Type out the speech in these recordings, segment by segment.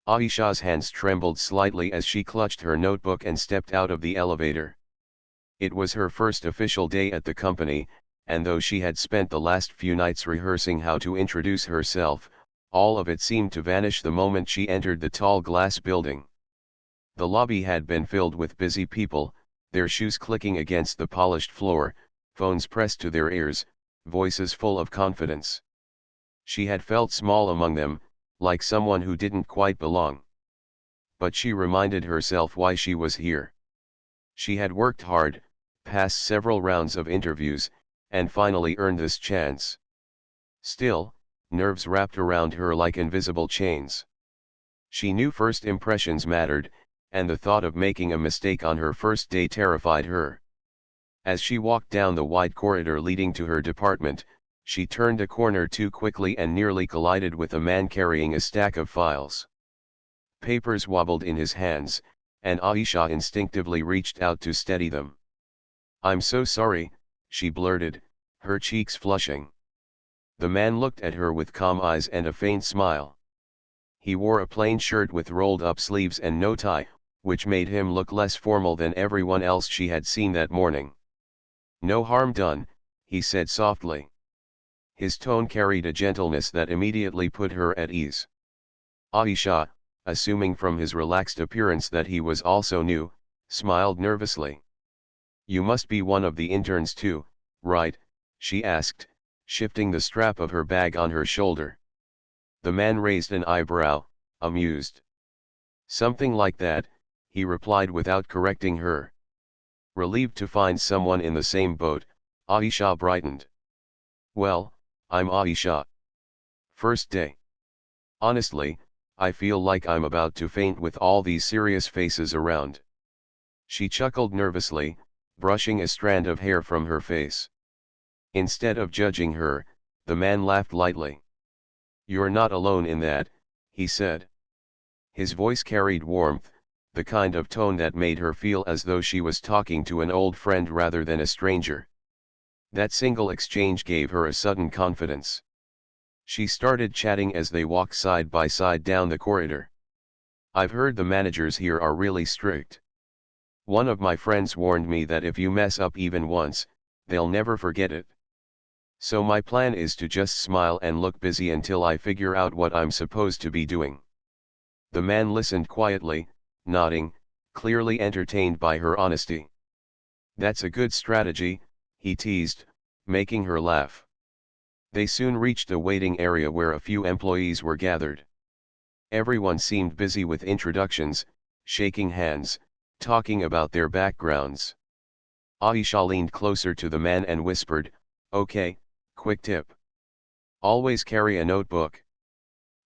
Aisha's hands trembled slightly as she clutched her notebook and stepped out of the elevator. It was her first official day at the company, and though she had spent the last few nights rehearsing how to introduce herself, all of it seemed to vanish the moment she entered the tall glass building. The lobby had been filled with busy people, their shoes clicking against the polished floor, phones pressed to their ears, voices full of confidence. She had felt small among them, like someone who didn't quite belong. But she reminded herself why she was here. She had worked hard, passed several rounds of interviews, and finally earned this chance. Still, nerves wrapped around her like invisible chains. She knew first impressions mattered, and the thought of making a mistake on her first day terrified her. As she walked down the wide corridor leading to her department, she turned a corner too quickly and nearly collided with a man carrying a stack of files. Papers wobbled in his hands, and Aisha instinctively reached out to steady them. "I'm so sorry," she blurted, her cheeks flushing. The man looked at her with calm eyes and a faint smile. He wore a plain shirt with rolled-up sleeves and no tie, which made him look less formal than everyone else she had seen that morning. "No harm done," he said softly. His tone carried a gentleness that immediately put her at ease. Aisha, assuming from his relaxed appearance that he was also new, smiled nervously. "You must be one of the interns too, right?" she asked, shifting the strap of her bag on her shoulder. The man raised an eyebrow, amused. "Something like that," he replied without correcting her. Relieved to find someone in the same boat, Aisha brightened. "Well, I'm Aisha. First day. Honestly, I feel like I'm about to faint with all these serious faces around." She chuckled nervously, brushing a strand of hair from her face. Instead of judging her, the man laughed lightly. "You're not alone in that," he said. His voice carried warmth, the kind of tone that made her feel as though she was talking to an old friend rather than a stranger. That single exchange gave her a sudden confidence. She started chatting as they walked side by side down the corridor. "I've heard the managers here are really strict. One of my friends warned me that if you mess up even once, they'll never forget it. So my plan is to just smile and look busy until I figure out what I'm supposed to be doing." The man listened quietly, nodding, clearly entertained by her honesty. "That's a good strategy," he teased, making her laugh. They soon reached a waiting area where a few employees were gathered. Everyone seemed busy with introductions, shaking hands, talking about their backgrounds. Aisha leaned closer to the man and whispered, "Okay, quick tip. Always carry a notebook.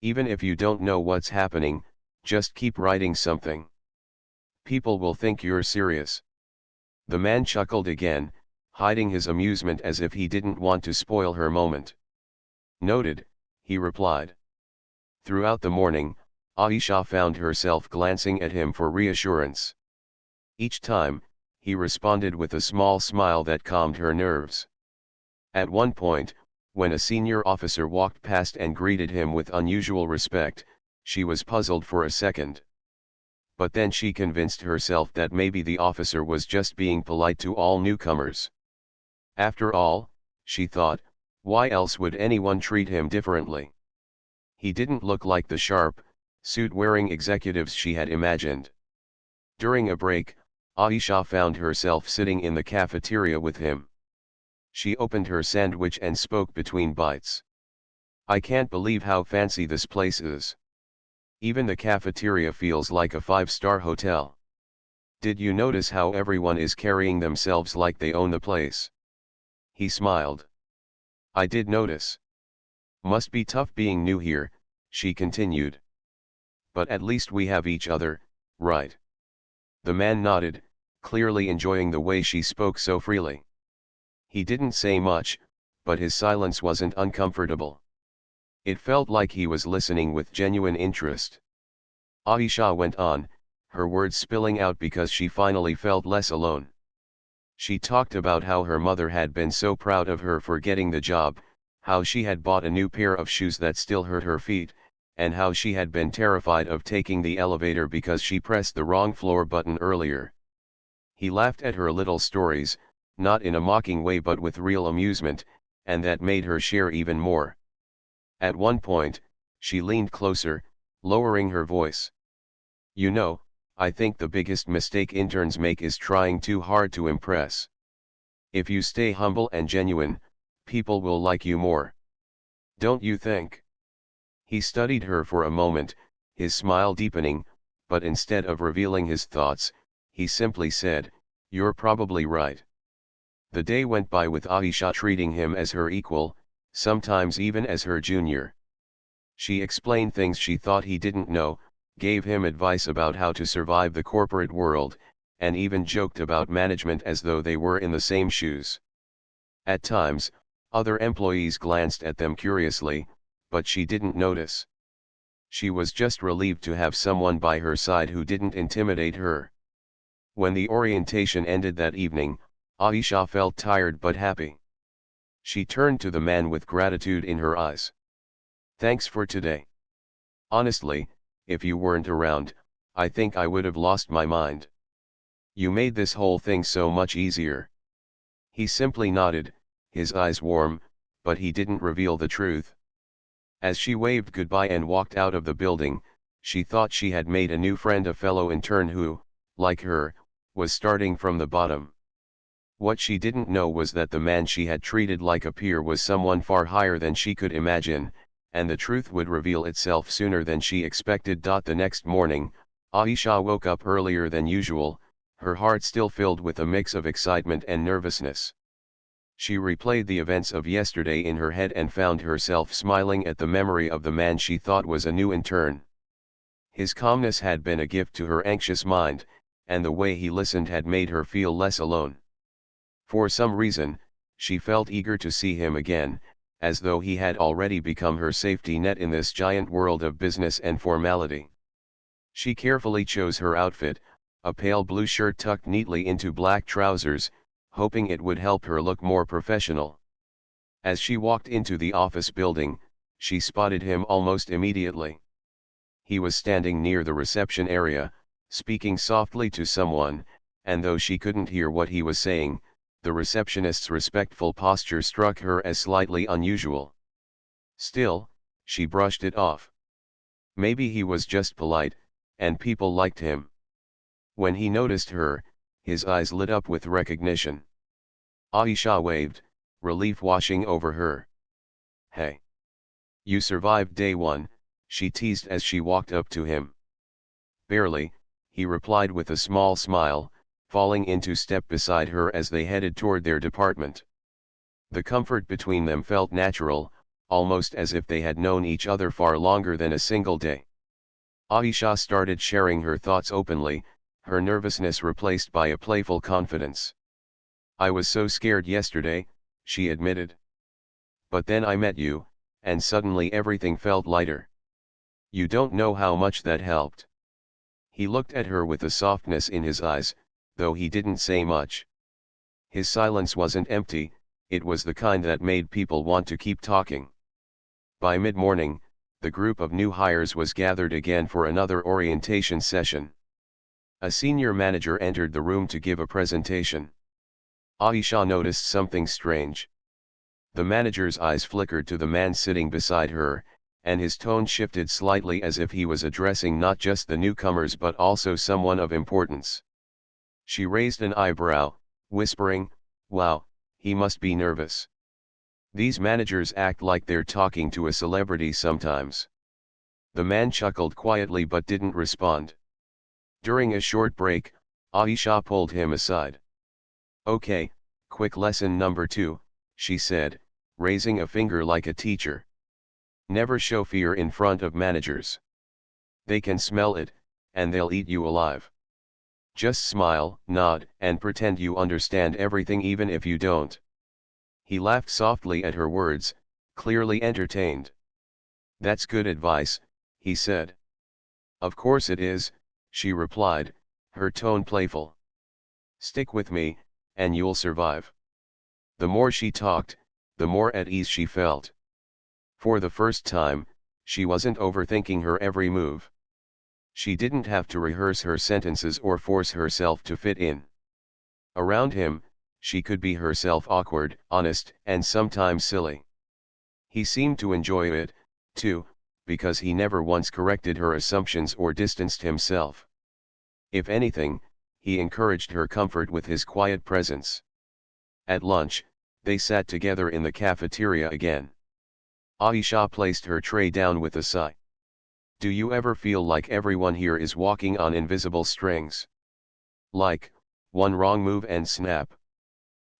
Even if you don't know what's happening, just keep writing something. People will think you're serious." The man chuckled again, hiding his amusement as if he didn't want to spoil her moment. "Noted," he replied. Throughout the morning, Aisha found herself glancing at him for reassurance. Each time, he responded with a small smile that calmed her nerves. At one point, when a senior officer walked past and greeted him with unusual respect, she was puzzled for a second. But then she convinced herself that maybe the officer was just being polite to all newcomers. After all, she thought, why else would anyone treat him differently? He didn't look like the sharp, suit-wearing executives she had imagined. During a break, Aisha found herself sitting in the cafeteria with him. She opened her sandwich and spoke between bites. "I can't believe how fancy this place is. Even the cafeteria feels like a five-star hotel. Did you notice how everyone is carrying themselves like they own the place?" He smiled. "I did notice. Must be tough being new here," she continued. "But at least we have each other, right?" The man nodded, clearly enjoying the way she spoke so freely. He didn't say much, but his silence wasn't uncomfortable. It felt like he was listening with genuine interest. Aisha went on, her words spilling out because she finally felt less alone. She talked about how her mother had been so proud of her for getting the job, how she had bought a new pair of shoes that still hurt her feet, and how she had been terrified of taking the elevator because she pressed the wrong floor button earlier. He laughed at her little stories, not in a mocking way but with real amusement, and that made her share even more. At one point, she leaned closer, lowering her voice. "You know, I think the biggest mistake interns make is trying too hard to impress. If you stay humble and genuine, people will like you more. Don't you think?" He studied her for a moment, his smile deepening, but instead of revealing his thoughts, he simply said, "You're probably right." The day went by with Aisha treating him as her equal, sometimes even as her junior. She explained things she thought he didn't know, gave him advice about how to survive the corporate world, and even joked about management as though they were in the same shoes. At times, other employees glanced at them curiously, but she didn't notice. She was just relieved to have someone by her side who didn't intimidate her. When the orientation ended that evening, Aisha felt tired but happy. She turned to the man with gratitude in her eyes. "Thanks for today. Honestly, if you weren't around, I think I would have lost my mind. You made this whole thing so much easier." He simply nodded, his eyes warm, but he didn't reveal the truth. As she waved goodbye and walked out of the building, she thought she had made a new friend, a fellow intern who, like her, was starting from the bottom. What she didn't know was that the man she had treated like a peer was someone far higher than she could imagine, and the truth would reveal itself sooner than she expected. The next morning, Aisha woke up earlier than usual, her heart still filled with a mix of excitement and nervousness. She replayed the events of yesterday in her head and found herself smiling at the memory of the man she thought was a new intern. His calmness had been a gift to her anxious mind, and the way he listened had made her feel less alone. For some reason, she felt eager to see him again, as though he had already become her safety net in this giant world of business and formality. She carefully chose her outfit, a pale blue shirt tucked neatly into black trousers, hoping it would help her look more professional. As she walked into the office building, she spotted him almost immediately. He was standing near the reception area, speaking softly to someone, and though she couldn't hear what he was saying, the receptionist's respectful posture struck her as slightly unusual. Still, she brushed it off. Maybe he was just polite, and people liked him. When he noticed her, his eyes lit up with recognition. Aisha waved, relief washing over her. "Hey. You survived day one," she teased as she walked up to him. "Barely," he replied with a small smile, falling into step beside her as they headed toward their department. The comfort between them felt natural, almost as if they had known each other far longer than a single day. Aisha started sharing her thoughts openly, her nervousness replaced by a playful confidence. "I was so scared yesterday," she admitted. "But then I met you, and suddenly everything felt lighter. You don't know how much that helped." He looked at her with a softness in his eyes, though he didn't say much. His silence wasn't empty, it was the kind that made people want to keep talking. By mid-morning, the group of new hires was gathered again for another orientation session. A senior manager entered the room to give a presentation. Aisha noticed something strange. The manager's eyes flickered to the man sitting beside her, and his tone shifted slightly as if he was addressing not just the newcomers but also someone of importance. She raised an eyebrow, whispering, "Wow, he must be nervous. These managers act like they're talking to a celebrity sometimes." The man chuckled quietly but didn't respond. During a short break, Aisha pulled him aside. "Okay, quick lesson number 2, she said, raising a finger like a teacher. Never show fear in front of managers. They can smell it, and they'll eat you alive. Just smile, nod, and pretend you understand everything even if you don't." He laughed softly at her words, clearly entertained. "That's good advice," he said. "Of course it is," she replied, her tone playful. "Stick with me, and you'll survive." The more she talked, the more at ease she felt. For the first time, She wasn't overthinking her every move. She didn't have to rehearse her sentences or force herself to fit in. Around him, she could be herself, awkward, honest, and sometimes silly. He seemed to enjoy it, too, because he never once corrected her assumptions or distanced himself. If anything, he encouraged her comfort with his quiet presence. At lunch, they sat together in the cafeteria again. Aisha placed her tray down with a sigh. Do you ever feel like everyone here is walking on invisible strings? Like, one wrong move and snap.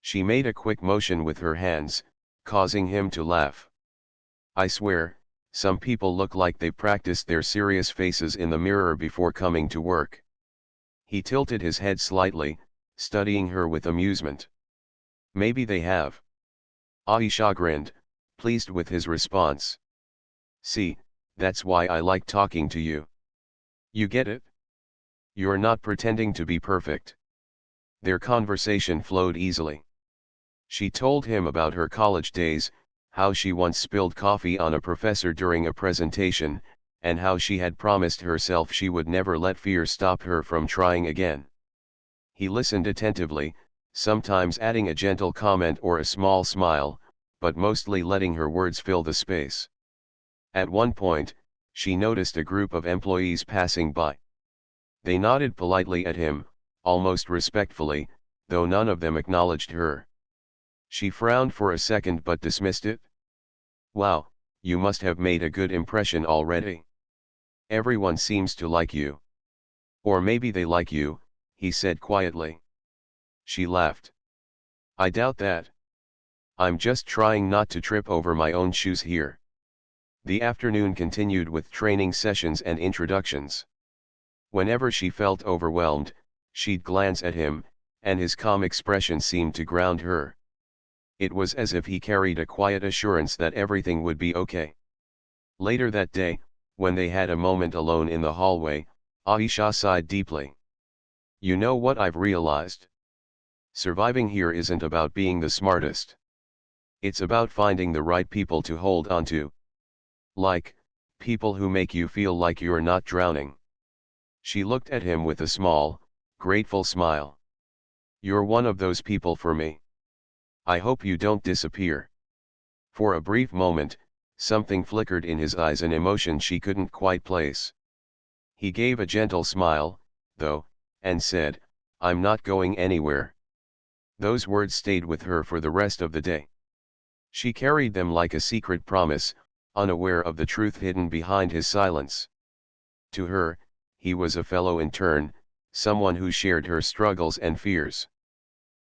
She made a quick motion with her hands, causing him to laugh. I swear, some people look like they practiced their serious faces in the mirror before coming to work. He tilted his head slightly, studying her with amusement. Maybe they have. Aisha grinned, pleased with his response. See, that's why I like talking to you. You get it? You're not pretending to be perfect. Their conversation flowed easily. She told him about her college days, how she once spilled coffee on a professor during a presentation, and how she had promised herself she would never let fear stop her from trying again. He listened attentively, sometimes adding a gentle comment or a small smile, but mostly letting her words fill the space. At one point, she noticed a group of employees passing by. They nodded politely at him, almost respectfully, though none of them acknowledged her. She frowned for a second but dismissed it. Wow, you must have made a good impression already. Everyone seems to like you. Or maybe they like you, he said quietly. She laughed. I doubt that. I'm just trying not to trip over my own shoes here. The afternoon continued with training sessions and introductions. Whenever she felt overwhelmed, she'd glance at him, and his calm expression seemed to ground her. It was as if he carried a quiet assurance that everything would be okay. Later that day, when they had a moment alone in the hallway, Aisha sighed deeply. You know what I've realized? Surviving here isn't about being the smartest. It's about finding the right people to hold on to. Like, people who make you feel like you're not drowning. She looked at him with a small, grateful smile. You're one of those people for me. I hope you don't disappear. For a brief moment, something flickered in his eyes, an emotion she couldn't quite place. He gave a gentle smile, though, and said, I'm not going anywhere. Those words stayed with her for the rest of the day. She carried them like a secret promise, unaware of the truth hidden behind his silence. To her, he was a fellow intern, someone who shared her struggles and fears.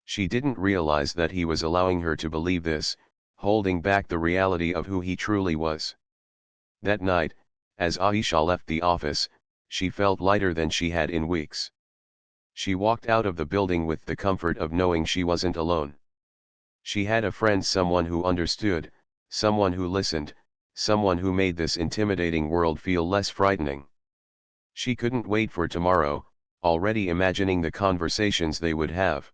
She didn't realize that he was allowing her to believe this, holding back the reality of who he truly was. That night, as Aisha left the office, she felt lighter than she had in weeks. She walked out of the building with the comfort of knowing she wasn't alone. She had a friend, someone who understood, someone who listened, someone who made this intimidating world feel less frightening. She couldn't wait for tomorrow, already imagining the conversations they would have.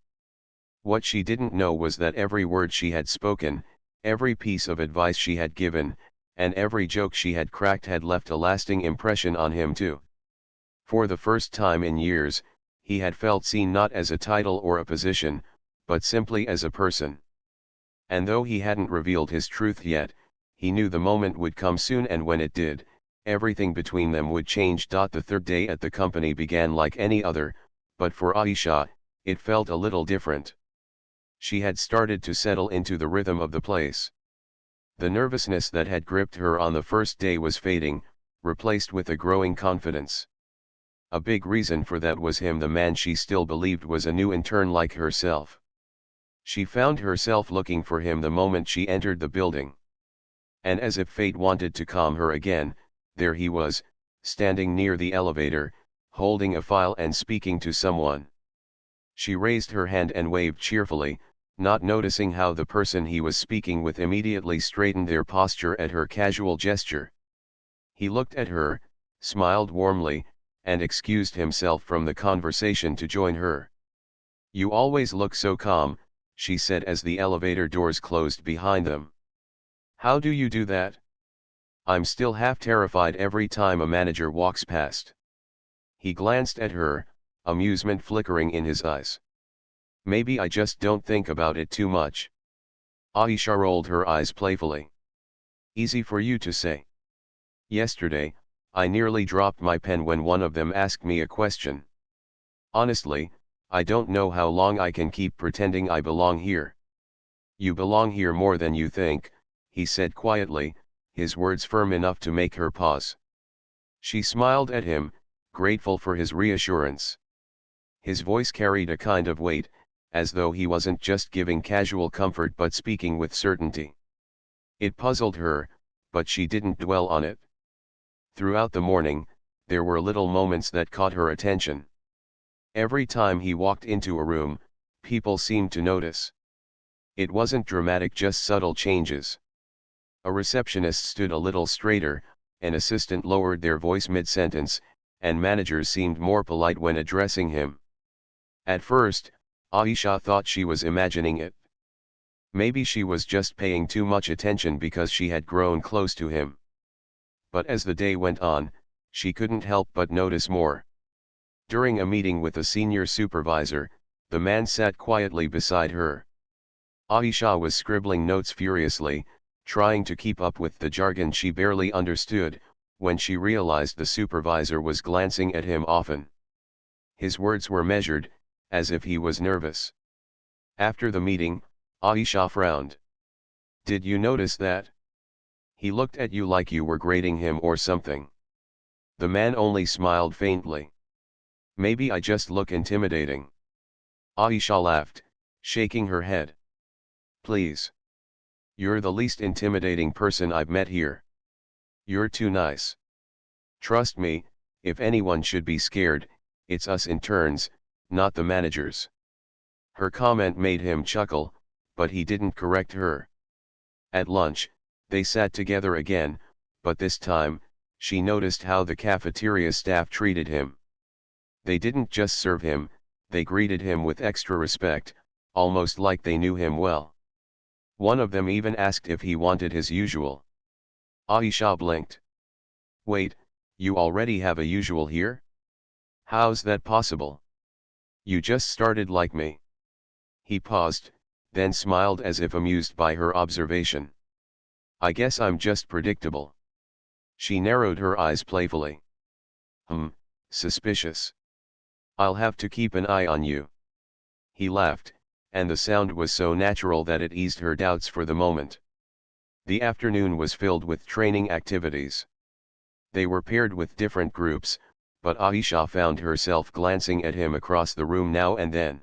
What she didn't know was that every word she had spoken, every piece of advice she had given, and every joke she had cracked had left a lasting impression on him too. For the first time in years, he had felt seen not as a title or a position, but simply as a person. And though he hadn't revealed his truth yet, he knew the moment would come soon, and when it did, everything between them would change. The third day at the company began like any other, but for Aisha, it felt a little different. She had started to settle into the rhythm of the place. The nervousness that had gripped her on the first day was fading, replaced with a growing confidence. A big reason for that was him, the man she still believed was a new intern like herself. She found herself looking for him the moment she entered the building. And as if fate wanted to calm her again, there he was, standing near the elevator, holding a file and speaking to someone. She raised her hand and waved cheerfully, not noticing how the person he was speaking with immediately straightened their posture at her casual gesture. He looked at her, smiled warmly, and excused himself from the conversation to join her. You always look so calm, she said as the elevator doors closed behind them. How do you do that? I'm still half terrified every time a manager walks past. He glanced at her, amusement flickering in his eyes. Maybe I just don't think about it too much. Aisha rolled her eyes playfully. Easy for you to say. Yesterday, I nearly dropped my pen when one of them asked me a question. Honestly, I don't know how long I can keep pretending I belong here. You belong here more than you think, he said quietly, his words firm enough to make her pause. She smiled at him, grateful for his reassurance. His voice carried a kind of weight, as though he wasn't just giving casual comfort but speaking with certainty. It puzzled her, but she didn't dwell on it. Throughout the morning, there were little moments that caught her attention. Every time he walked into a room, people seemed to notice. It wasn't dramatic, just subtle changes. A receptionist stood a little straighter, an assistant lowered their voice mid-sentence, and managers seemed more polite when addressing him. At first, Aisha thought she was imagining it. Maybe she was just paying too much attention because she had grown close to him. But as the day went on, she couldn't help but notice more. During a meeting with a senior supervisor, the man sat quietly beside her. Aisha was scribbling notes furiously, trying to keep up with the jargon she barely understood, when she realized the supervisor was glancing at him often. His words were measured, as if he was nervous. After the meeting, Aisha frowned. Did you notice that? He looked at you like you were grading him or something. The man only smiled faintly. Maybe I just look intimidating. Aisha laughed, shaking her head. Please. You're the least intimidating person I've met here. You're too nice. Trust me, if anyone should be scared, it's us interns, not the managers. Her comment made him chuckle, but he didn't correct her. At lunch, they sat together again, but this time, she noticed how the cafeteria staff treated him. They didn't just serve him, they greeted him with extra respect, almost like they knew him well. One of them even asked if he wanted his usual. Aisha blinked. Wait, you already have a usual here? How's that possible? You just started like me. He paused, then smiled as if amused by her observation. I guess I'm just predictable. She narrowed her eyes playfully. Suspicious. I'll have to keep an eye on you. He laughed, and the sound was so natural that it eased her doubts for the moment. The afternoon was filled with training activities. They were paired with different groups, but Aisha found herself glancing at him across the room now and then.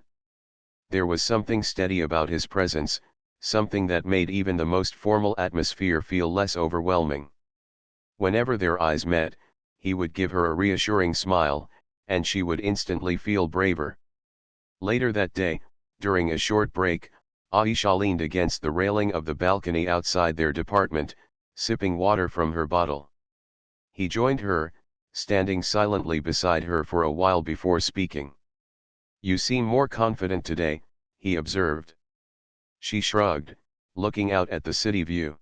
There was something steady about his presence, something that made even the most formal atmosphere feel less overwhelming. Whenever their eyes met, he would give her a reassuring smile, and she would instantly feel braver. Later that day, during a short break, Aisha leaned against the railing of the balcony outside their department, sipping water from her bottle. He joined her, standing silently beside her for a while before speaking. You seem more confident today, he observed. She shrugged, looking out at the city view.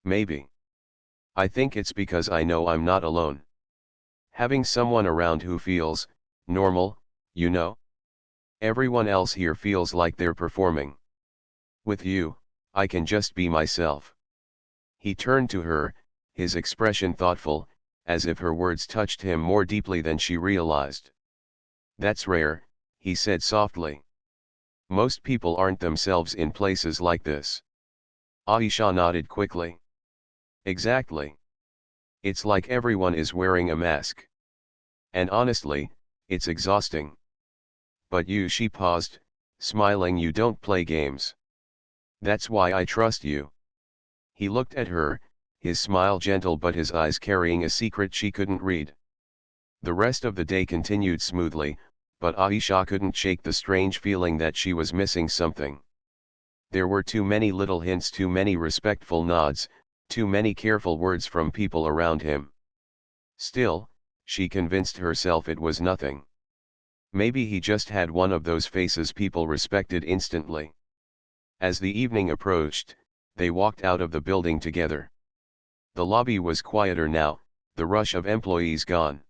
Maybe. I think it's because I know I'm not alone. Having someone around who feels normal, you know? Everyone else here feels like they're performing. With you, I can just be myself. He turned to her, his expression thoughtful, as if her words touched him more deeply than she realized. That's rare, he said softly. Most people aren't themselves in places like this. Aisha nodded quickly. Exactly. It's like everyone is wearing a mask. And honestly, it's exhausting. But you, she paused, smiling, you don't play games. That's why I trust you. He looked at her, his smile gentle but his eyes carrying a secret she couldn't read. The rest of the day continued smoothly, but Aisha couldn't shake the strange feeling that she was missing something. There were too many little hints, too many respectful nods, too many careful words from people around him. Still, she convinced herself it was nothing. Maybe he just had one of those faces people respected instantly. As the evening approached, they walked out of the building together. The lobby was quieter now, the rush of employees gone.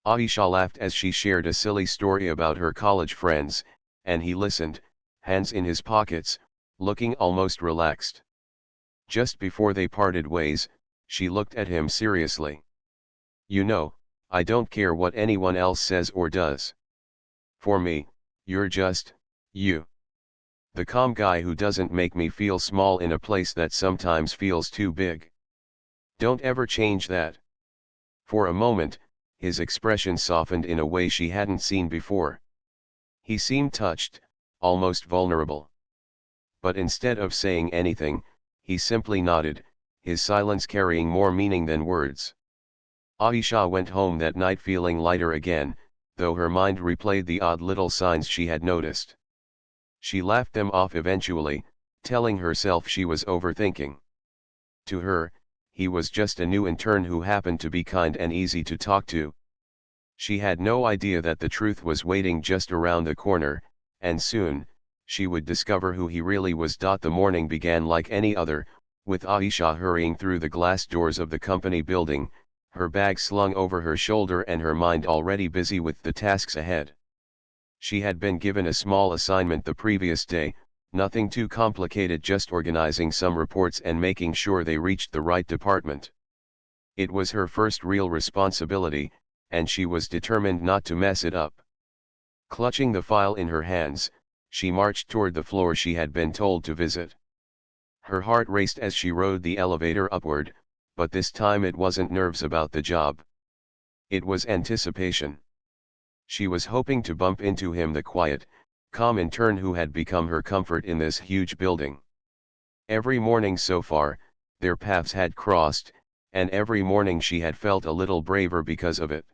Aisha laughed as she shared a silly story about her college friends, and he listened, hands in his pockets, looking almost relaxed. Just before they parted ways, she looked at him seriously. "You know, I don't care what anyone else says or does. For me, you're just, you. The calm guy who doesn't make me feel small in a place that sometimes feels too big. Don't ever change that." For a moment, his expression softened in a way she hadn't seen before. He seemed touched, almost vulnerable. But instead of saying anything, he simply nodded, his silence carrying more meaning than words. Aisha went home that night feeling lighter again, though her mind replayed the odd little signs she had noticed. She laughed them off eventually, telling herself she was overthinking. To her, he was just a new intern who happened to be kind and easy to talk to. She had no idea that the truth was waiting just around the corner, and soon, she would discover who he really was. The morning began like any other, with Aisha hurrying through the glass doors of the company building, her bag slung over her shoulder and her mind already busy with the tasks ahead. She had been given a small assignment the previous day, nothing too complicated, just organizing some reports and making sure they reached the right department. It was her first real responsibility, and she was determined not to mess it up. Clutching the file in her hands, she marched toward the floor she had been told to visit. Her heart raced as she rode the elevator upward, but this time it wasn't nerves about the job. It was anticipation. She was hoping to bump into him, the quiet, calm intern who had become her comfort in this huge building. Every morning so far, their paths had crossed, and every morning she had felt a little braver because of it.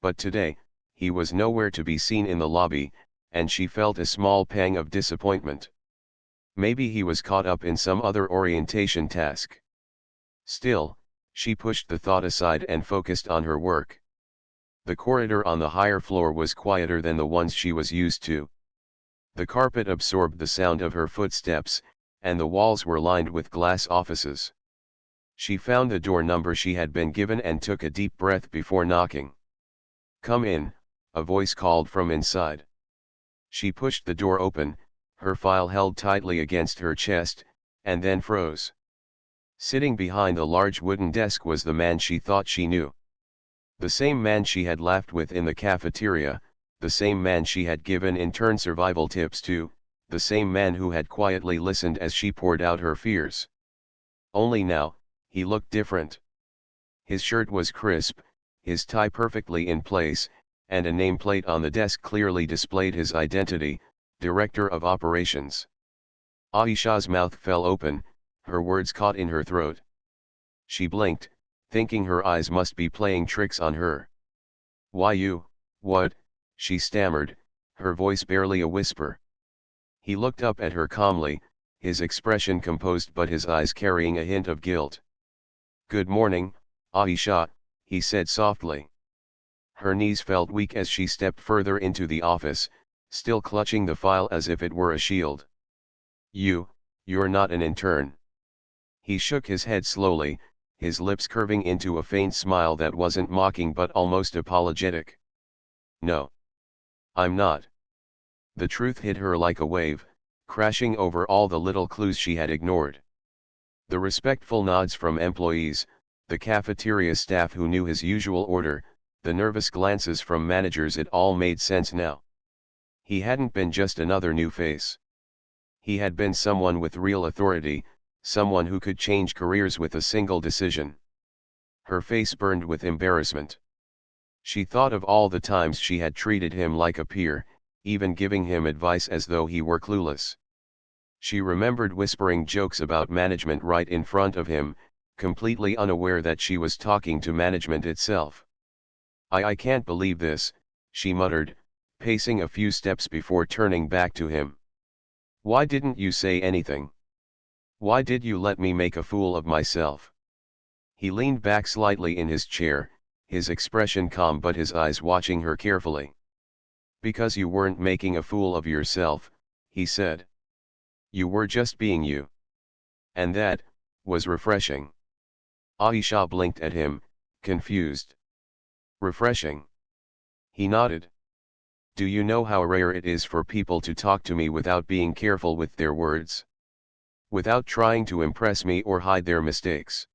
But today, he was nowhere to be seen in the lobby, and she felt a small pang of disappointment. Maybe he was caught up in some other orientation task. Still, she pushed the thought aside and focused on her work. The corridor on the higher floor was quieter than the ones she was used to. The carpet absorbed the sound of her footsteps, and the walls were lined with glass offices. She found the door number she had been given and took a deep breath before knocking. "Come in," a voice called from inside. She pushed the door open, her file held tightly against her chest, and then froze. Sitting behind the large wooden desk was the man she thought she knew. The same man she had laughed with in the cafeteria, the same man she had given intern survival tips to, the same man who had quietly listened as she poured out her fears. Only now, he looked different. His shirt was crisp, his tie perfectly in place, and a nameplate on the desk clearly displayed his identity, Director of Operations. Aisha's mouth fell open, her words caught in her throat. She blinked, thinking her eyes must be playing tricks on her. "Why you, what?" she stammered, her voice barely a whisper. He looked up at her calmly, his expression composed but his eyes carrying a hint of guilt. "Good morning, Aisha," he said softly. Her knees felt weak as she stepped further into the office, still clutching the file as if it were a shield. You're not an intern." He shook his head slowly, his lips curving into a faint smile that wasn't mocking but almost apologetic. "No. I'm not." The truth hit her like a wave, crashing over all the little clues she had ignored. The respectful nods from employees, the cafeteria staff who knew his usual order, the nervous glances from managers, it all made sense now. He hadn't been just another new face. He had been someone with real authority, someone who could change careers with a single decision. Her face burned with embarrassment. She thought of all the times she had treated him like a peer, even giving him advice as though he were clueless. She remembered whispering jokes about management right in front of him, completely unaware that she was talking to management itself. I can't believe this," she muttered, pacing a few steps before turning back to him. "Why didn't you say anything? Why did you let me make a fool of myself?" He leaned back slightly in his chair, his expression calm but his eyes watching her carefully. "Because you weren't making a fool of yourself," he said. "You were just being you. And that was refreshing." Aisha blinked at him, confused. Refreshing. He nodded. Do you know how rare it is for people to talk to me without being careful with their words? Without trying to impress me or hide their mistakes.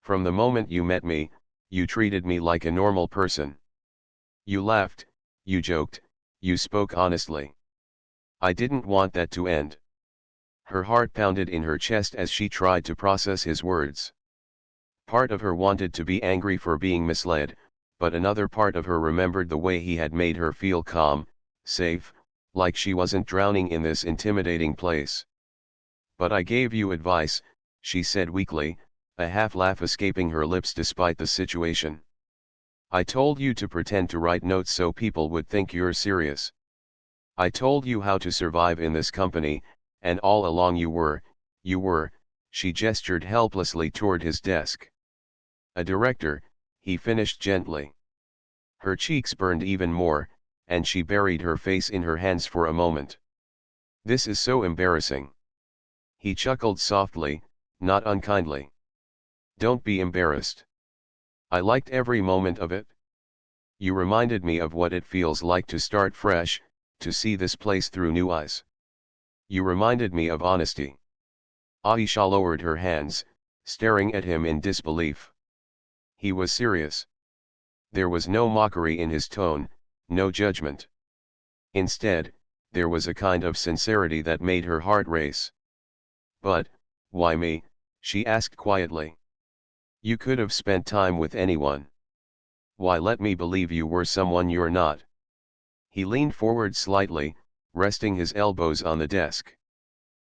From the moment you met me, you treated me like a normal person. You laughed, you joked, you spoke honestly. I didn't want that to end. Her heart pounded in her chest as she tried to process his words. Part of her wanted to be angry for being misled, but another part of her remembered the way he had made her feel calm, safe, like she wasn't drowning in this intimidating place. But I gave you advice, she said weakly, a half laugh escaping her lips despite the situation. I told you to pretend to write notes so people would think you're serious. I told you how to survive in this company, and all along you were, she gestured helplessly toward his desk. A director, he finished gently. Her cheeks burned even more, and she buried her face in her hands for a moment. This is so embarrassing. He chuckled softly, not unkindly. Don't be embarrassed. I liked every moment of it. You reminded me of what it feels like to start fresh, to see this place through new eyes. You reminded me of honesty. Aisha lowered her hands, staring at him in disbelief. He was serious. There was no mockery in his tone, no judgment. Instead, there was a kind of sincerity that made her heart race. But, why me? She asked quietly. You could have spent time with anyone. Why let me believe you were someone you're not? He leaned forward slightly, resting his elbows on the desk.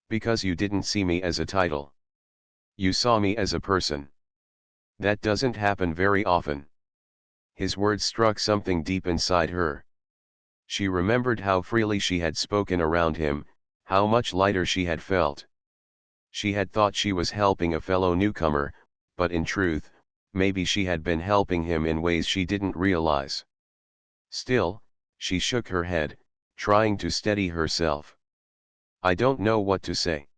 Because you didn't see me as a title. You saw me as a person. That doesn't happen very often. His words struck something deep inside her. She remembered how freely she had spoken around him, how much lighter she had felt. She had thought she was helping a fellow newcomer, but in truth, maybe she had been helping him in ways she didn't realize. Still, she shook her head, trying to steady herself. I don't know what to say.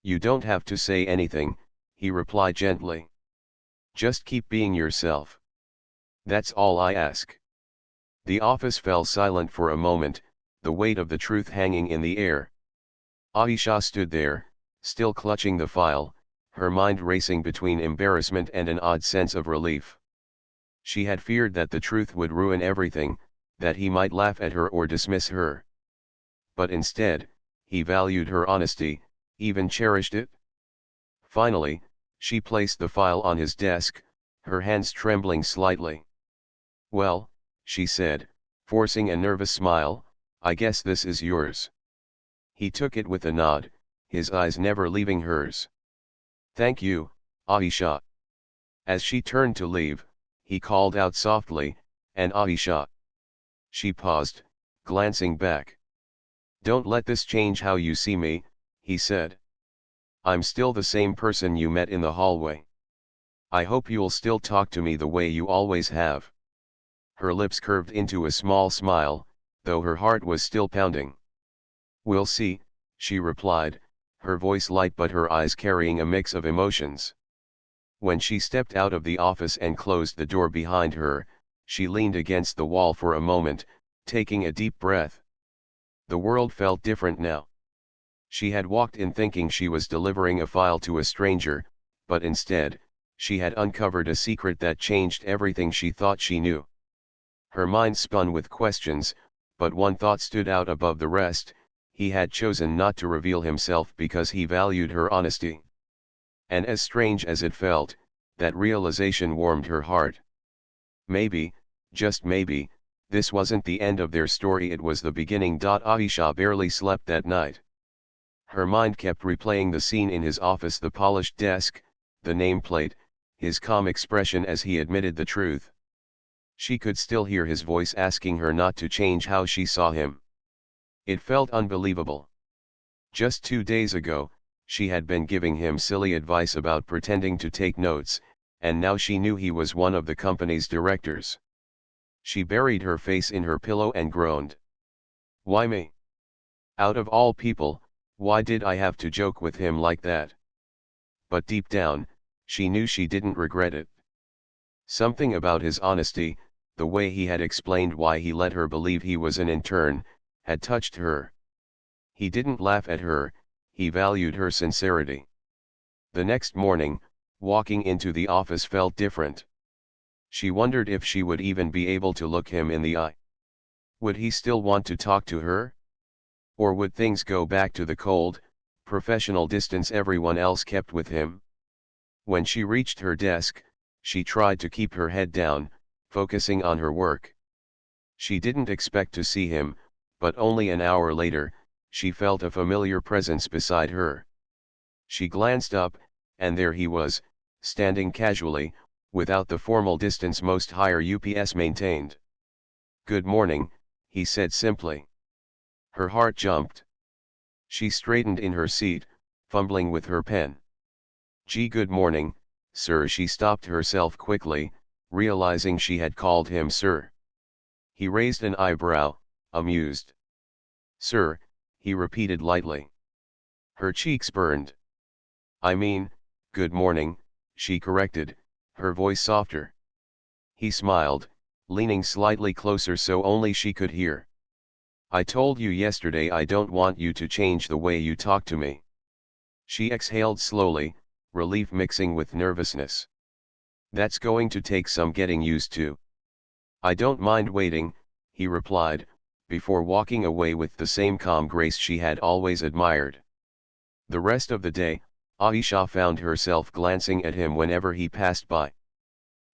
You don't have to say anything, he replied gently. Just keep being yourself. That's all I ask. The office fell silent for a moment, the weight of the truth hanging in the air. Aisha stood there, still clutching the file, her mind racing between embarrassment and an odd sense of relief. She had feared that the truth would ruin everything, that he might laugh at her or dismiss her. But instead, he valued her honesty, even cherished it. Finally, she placed the file on his desk, her hands trembling slightly. Well, she said, forcing a nervous smile, I guess this is yours. He took it with a nod, his eyes never leaving hers. Thank you, Aisha. As she turned to leave, he called out softly, and Aisha. She paused, glancing back. Don't let this change how you see me, he said. I'm still the same person you met in the hallway. I hope you'll still talk to me the way you always have. Her lips curved into a small smile, though her heart was still pounding. We'll see, she replied, her voice light but her eyes carrying a mix of emotions. When she stepped out of the office and closed the door behind her, she leaned against the wall for a moment, taking a deep breath. The world felt different now. She had walked in thinking she was delivering a file to a stranger, but instead, she had uncovered a secret that changed everything she thought she knew. Her mind spun with questions, but one thought stood out above the rest: he had chosen not to reveal himself because he valued her honesty. And as strange as it felt, that realization warmed her heart. Maybe, just maybe, this wasn't the end of their story, it was the beginning. Aisha barely slept that night. Her mind kept replaying the scene in his office, the polished desk, the nameplate, his calm expression as he admitted the truth. She could still hear his voice asking her not to change how she saw him. It felt unbelievable. Just 2 days ago, she had been giving him silly advice about pretending to take notes, and now she knew he was one of the company's directors. She buried her face in her pillow and groaned. Why me? Out of all people, why did I have to joke with him like that? But deep down, She knew she didn't regret it. Something about his honesty, the way he had explained why he let her believe he was an intern, had touched her. He didn't laugh at her, he valued her sincerity. The next morning, walking into the office felt different. She wondered if she would even be able to look him in the eye. Would he still want to talk to her? Or would things go back to the cold, professional distance everyone else kept with him? When she reached her desk, she tried to keep her head down, focusing on her work. She didn't expect to see him, but only an hour later, she felt a familiar presence beside her. She glanced up, and there he was, standing casually, without the formal distance most higher UPS maintained. "Good morning," he said simply. Her heart jumped. She straightened in her seat, fumbling with her pen. "Gee, good morning, sir." She stopped herself quickly, realizing she had called him sir. He raised an eyebrow, amused. "Sir," he repeated lightly. Her cheeks burned. "I mean, good morning," she corrected, her voice softer. He smiled, leaning slightly closer so only she could hear. "I told you yesterday I don't want you to change the way you talk to me." She exhaled slowly, relief mixing with nervousness. "That's going to take some getting used to." "I don't mind waiting," he replied, before walking away with the same calm grace she had always admired. The rest of the day, Aisha found herself glancing at him whenever he passed by.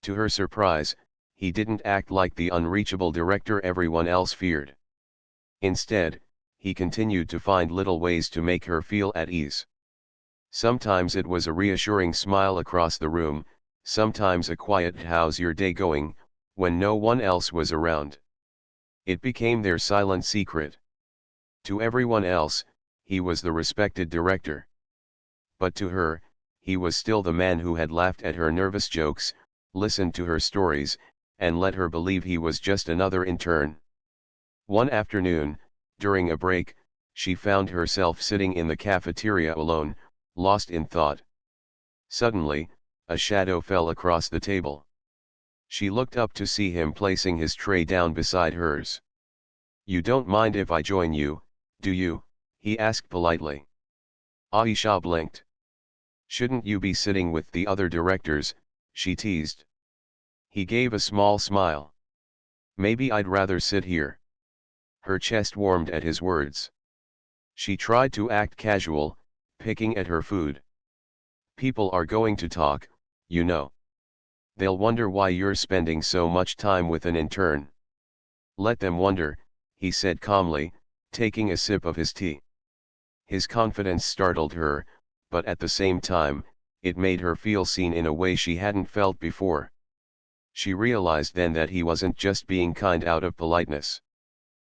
To her surprise, he didn't act like the unreachable director everyone else feared. Instead, he continued to find little ways to make her feel at ease. Sometimes it was a reassuring smile across the room, sometimes a quiet "how's your day going," when no one else was around. It became their silent secret. To everyone else, he was the respected director. But to her, he was still the man who had laughed at her nervous jokes, listened to her stories, and let her believe he was just another intern. One afternoon, during a break, she found herself sitting in the cafeteria alone, lost in thought. Suddenly, a shadow fell across the table. She looked up to see him placing his tray down beside hers. "You don't mind if I join you, do you?" he asked politely. Aisha blinked. "Shouldn't you be sitting with the other directors?" she teased. He gave a small smile. "Maybe I'd rather sit here." Her chest warmed at his words. She tried to act casual, picking at her food. "People are going to talk, you know. They'll wonder why you're spending so much time with an intern." "Let them wonder," he said calmly, taking a sip of his tea. His confidence startled her, but at the same time, it made her feel seen in a way she hadn't felt before. She realized then that he wasn't just being kind out of politeness.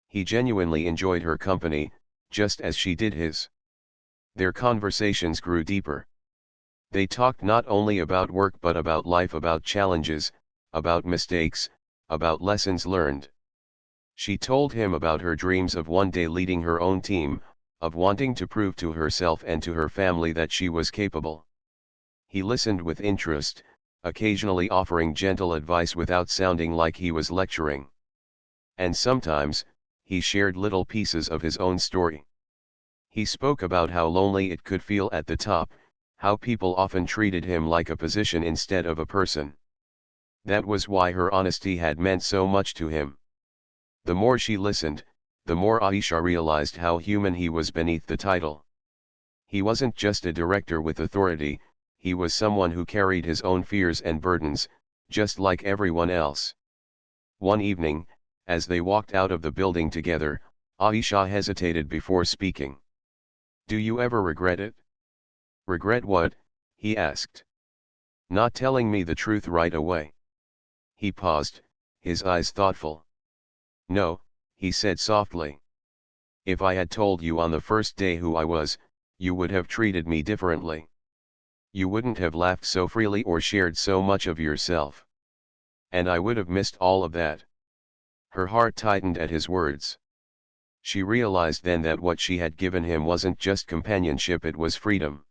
He genuinely enjoyed her company, just as she did his. Their conversations grew deeper. They talked not only about work but about life, about challenges, about mistakes, about lessons learned. She told him about her dreams of one day leading her own team, of wanting to prove to herself and to her family that she was capable. He listened with interest, occasionally offering gentle advice without sounding like he was lecturing. And sometimes, he shared little pieces of his own story. He spoke about how lonely it could feel at the top, how people often treated him like a position instead of a person. That was why her honesty had meant so much to him. The more she listened, the more Aisha realized how human he was beneath the title. He wasn't just a director with authority, he was someone who carried his own fears and burdens, just like everyone else. One evening, as they walked out of the building together, Aisha hesitated before speaking. "Do you ever regret it?" "Regret what?" he asked. "Not telling me the truth right away." He paused, his eyes thoughtful. "No," he said softly. "If I had told you on the first day who I was, you would have treated me differently. You wouldn't have laughed so freely or shared so much of yourself. And I would have missed all of that." Her heart tightened at his words. She realized then that what she had given him wasn't just companionship, it was freedom.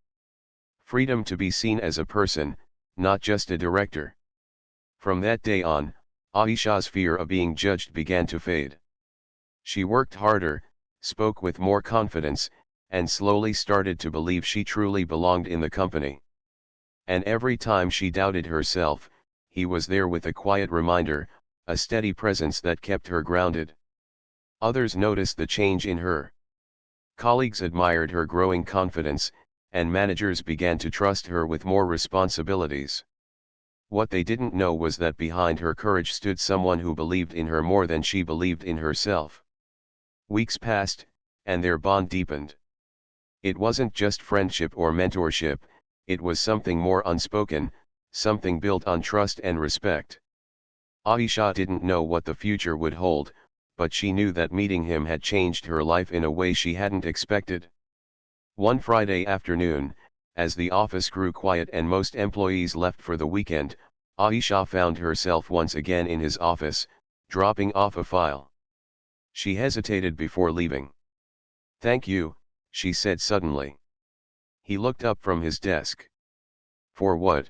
Freedom to be seen as a person, not just a director. From that day on, Aisha's fear of being judged began to fade. She worked harder, spoke with more confidence, and slowly started to believe she truly belonged in the company. And every time she doubted herself, he was there with a quiet reminder, a steady presence that kept her grounded. Others noticed the change in her. Colleagues admired her growing confidence, and managers began to trust her with more responsibilities. What they didn't know was that behind her courage stood someone who believed in her more than she believed in herself. Weeks passed, and their bond deepened. It wasn't just friendship or mentorship, it was something more unspoken, something built on trust and respect. Aisha didn't know what the future would hold, but she knew that meeting him had changed her life in a way she hadn't expected. One Friday afternoon, as the office grew quiet and most employees left for the weekend, Aisha found herself once again in his office, dropping off a file. She hesitated before leaving. "Thank you," she said suddenly. He looked up from his desk. "For what?"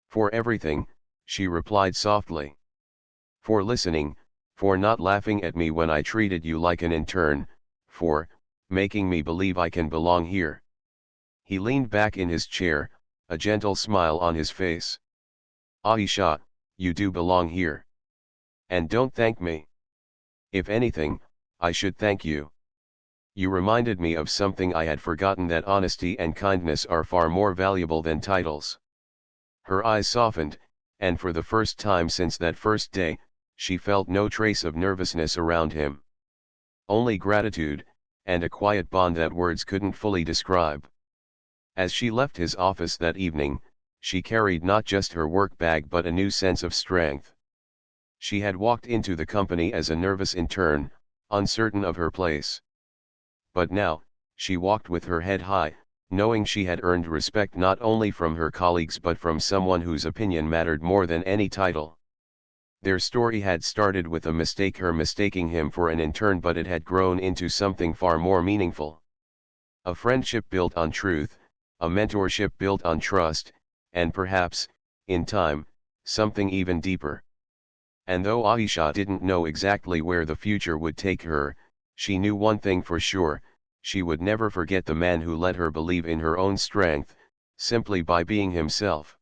"For everything," she replied softly. "For listening, for not laughing at me when I treated you like an intern, for making me believe I can belong here." He leaned back in his chair, a gentle smile on his face. "Aisha, you do belong here. And don't thank me. If anything, I should thank you. You reminded me of something I had forgotten, that honesty and kindness are far more valuable than titles." Her eyes softened, and for the first time since that first day, she felt no trace of nervousness around him. Only gratitude, and a quiet bond that words couldn't fully describe. As she left his office that evening, she carried not just her work bag but a new sense of strength. She had walked into the company as a nervous intern, uncertain of her place. But now, she walked with her head high, knowing she had earned respect not only from her colleagues but from someone whose opinion mattered more than any title. Their story had started with a mistake, her mistaking him for an intern, but it had grown into something far more meaningful. A friendship built on truth, a mentorship built on trust, and perhaps, in time, something even deeper. And though Aisha didn't know exactly where the future would take her, she knew one thing for sure: she would never forget the man who let her believe in her own strength, simply by being himself.